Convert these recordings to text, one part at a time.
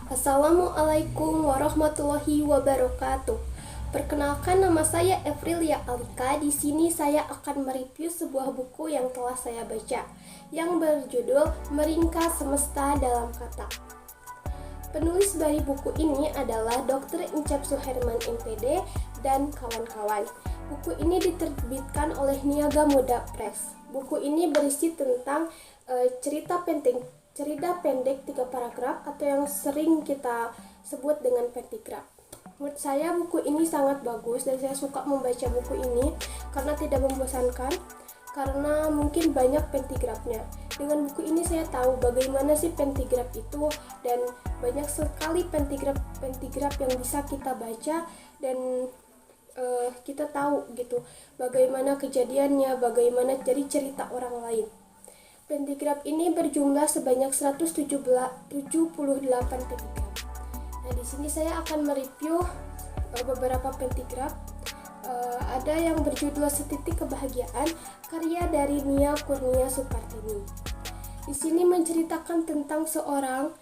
Assalamualaikum warahmatullahi wabarakatuh. Perkenalkan, nama saya Evrilia Alika. Di sini saya akan mereview sebuah buku yang telah saya baca, yang berjudul Meringkas Semesta dalam Kata. Penulis dari buku ini adalah Dr. Encep Suherman MPD dan kawan-kawan. Buku ini diterbitkan oleh Niaga Muda Press. Buku ini berisi tentang cerita pendek 3 paragraf atau yang sering kita sebut dengan pentigraf. Menurut saya buku ini sangat bagus dan saya suka membaca buku ini karena tidak membosankan, karena mungkin banyak pentigrafnya. Dengan buku ini saya tahu bagaimana sih pentigraf itu, dan banyak sekali pentigraf yang bisa kita baca dan kita tahu gitu bagaimana kejadiannya, bagaimana jadi cerita orang lain. Pentigraf ini berjumlah sebanyak 178 pentigraf. Nah, di sini saya akan mereview beberapa pentigraf. Ada yang berjudul Setitik Kebahagiaan, karya dari Nia Kurnia Sukartini. Di sini menceritakan tentang seseorang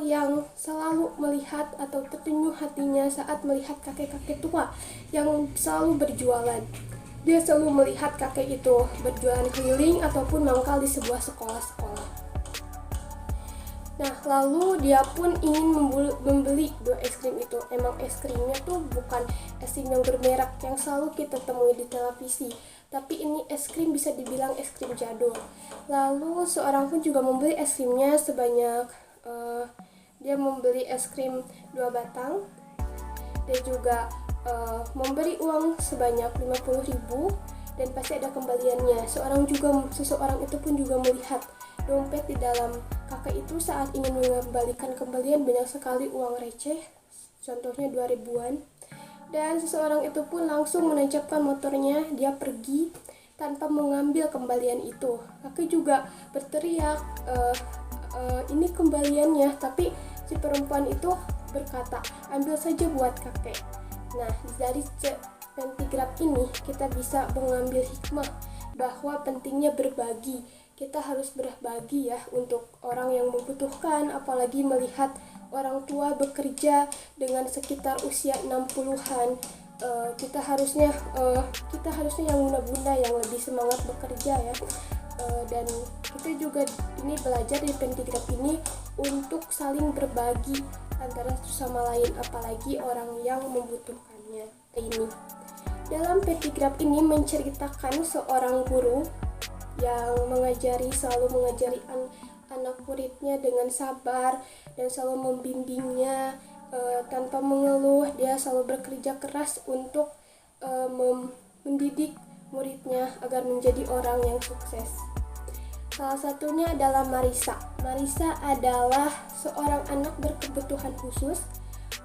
yang selalu melihat atau tertenyuh hatinya saat melihat kakek-kakek tua yang selalu berjualan. Dia selalu melihat kakek itu berjualan keliling ataupun mangkal di sebuah sekolah-sekolah. Nah, lalu dia pun ingin membeli 2 es krim itu. Emang es krimnya tuh bukan es krim yang bermerek yang selalu kita temui di televisi, tapi ini es krim bisa dibilang es krim jadul. Lalu seorang pun juga membeli es krimnya sebanyak dia membeli es krim 2 batang. Dia juga memberi uang sebanyak 50.000 dan pasti ada kembaliannya. Seseorang itu pun juga melihat dompet di dalam kakek itu saat ingin mengembalikan kembalian banyak sekali uang receh, contohnya 2 ribuan. Dan seseorang itu pun langsung menancapkan motornya, dia pergi tanpa mengambil kembalian itu. Kakek juga berteriak, ini kembaliannya, tapi si perempuan itu berkata, ambil saja buat kakek. Nah, dari pentigraf ini kita bisa mengambil hikmah bahwa pentingnya berbagi. Kita harus berbagi ya untuk orang yang membutuhkan, apalagi melihat orang tua bekerja dengan sekitar usia 60-an. Kita harusnya yang bunda-bunda yang lebih semangat bekerja ya. Dan kita juga ini belajar di pentigraf ini untuk saling berbagi antara sesama lain, apalagi orang yang membutuhkannya. Ini dalam pentigraf ini menceritakan seorang guru yang selalu mengajari anak muridnya dengan sabar dan selalu membimbingnya tanpa mengeluh. Dia selalu bekerja keras untuk mendidik muridnya agar menjadi orang yang sukses. Salah satunya adalah Marisa. Marisa adalah seorang anak berkebutuhan khusus.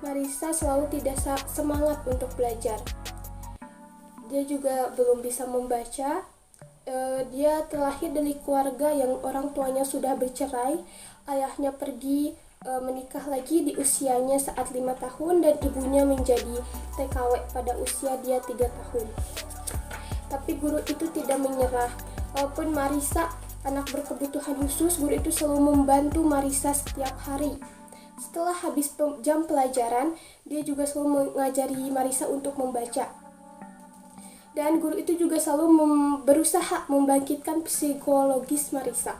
Marisa selalu tidak semangat untuk belajar. Dia juga belum bisa membaca. Dia terlahir dari keluarga yang orang tuanya sudah bercerai. Ayahnya pergi menikah lagi di usianya saat 5 tahun dan ibunya menjadi TKW pada usia dia 3 tahun. Tapi guru itu tidak menyerah. Walaupun Marisa anak berkebutuhan khusus, guru itu selalu membantu Marisa setiap hari. Setelah habis jam pelajaran, dia juga selalu mengajari Marisa untuk membaca. Dan guru itu juga selalu berusaha membangkitkan psikologis Marisa.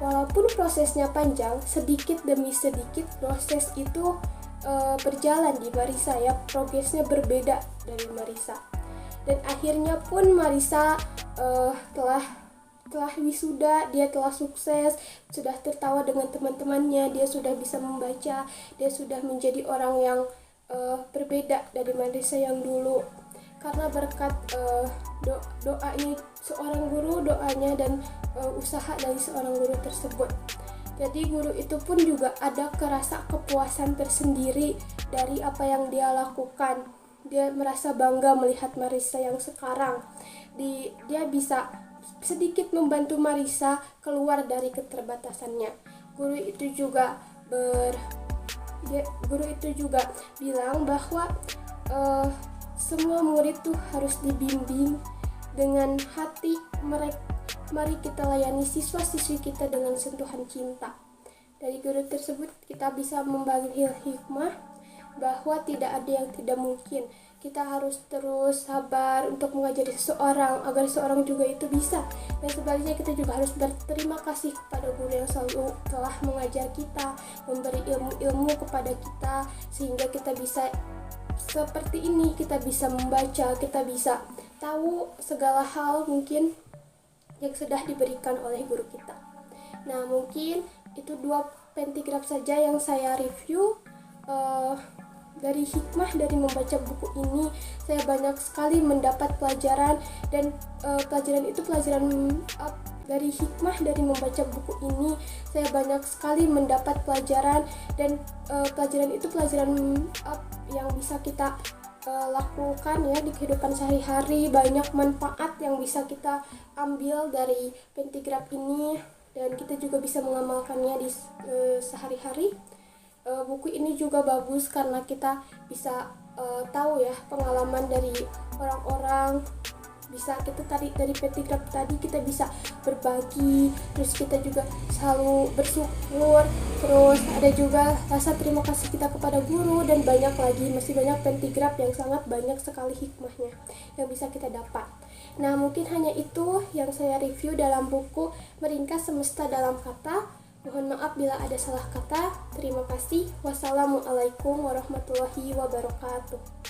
Walaupun prosesnya panjang, sedikit demi sedikit proses itu berjalan di Marisa ya. Progresnya berbeda dari Marisa. Dan akhirnya pun Marisa telah wisuda, dia telah sukses, sudah tertawa dengan teman-temannya, dia sudah bisa membaca, dia sudah menjadi orang yang berbeda dari Marisa yang dulu. Karena berkat doanya seorang guru, doanya dan usaha dari seorang guru tersebut. Jadi guru itu pun juga ada kerasa kepuasan tersendiri dari apa yang dia lakukan. Dia merasa bangga melihat Marisa yang sekarang. Dia bisa sedikit membantu Marisa keluar dari keterbatasannya. Guru itu juga bilang bahwa semua murid tuh harus dibimbing dengan hati mereka. Mari kita layani siswa-siswi kita dengan sentuhan cinta. Dari guru tersebut kita bisa membagikan hikmah bahwa tidak ada yang tidak mungkin. Kita harus terus sabar untuk mengajari seseorang agar seseorang juga itu bisa. Dan sebaliknya kita juga harus berterima kasih kepada guru yang selalu telah mengajar kita, memberi ilmu-ilmu kepada kita sehingga kita bisa seperti ini, kita bisa membaca, kita bisa tahu segala hal mungkin yang sudah diberikan oleh guru kita. Nah, mungkin itu 2 pentigraf saja yang saya review. Dari hikmah dari membaca buku ini, saya banyak sekali mendapat pelajaran, dan pelajaran itu dari hikmah dari membaca buku ini, saya banyak sekali mendapat pelajaran, dan pelajaran itu pelajaran yang bisa kita lakukan ya di kehidupan sehari-hari. Banyak manfaat yang bisa kita ambil dari pentigraf ini, dan kita juga bisa mengamalkannya di sehari-hari. Buku ini juga bagus karena kita bisa tahu ya pengalaman dari orang-orang. Bisa kita dari pentigraf tadi kita bisa berbagi, terus kita juga selalu bersyukur, terus ada juga rasa terima kasih kita kepada guru, dan banyak lagi, masih banyak pentigraf yang sangat banyak sekali hikmahnya yang bisa kita dapat. Nah, mungkin hanya itu yang saya review dalam buku Meringkas Semesta Dalam Kata. Mohon maaf bila ada salah kata. Terima kasih. Wassalamualaikum warahmatullahi wabarakatuh.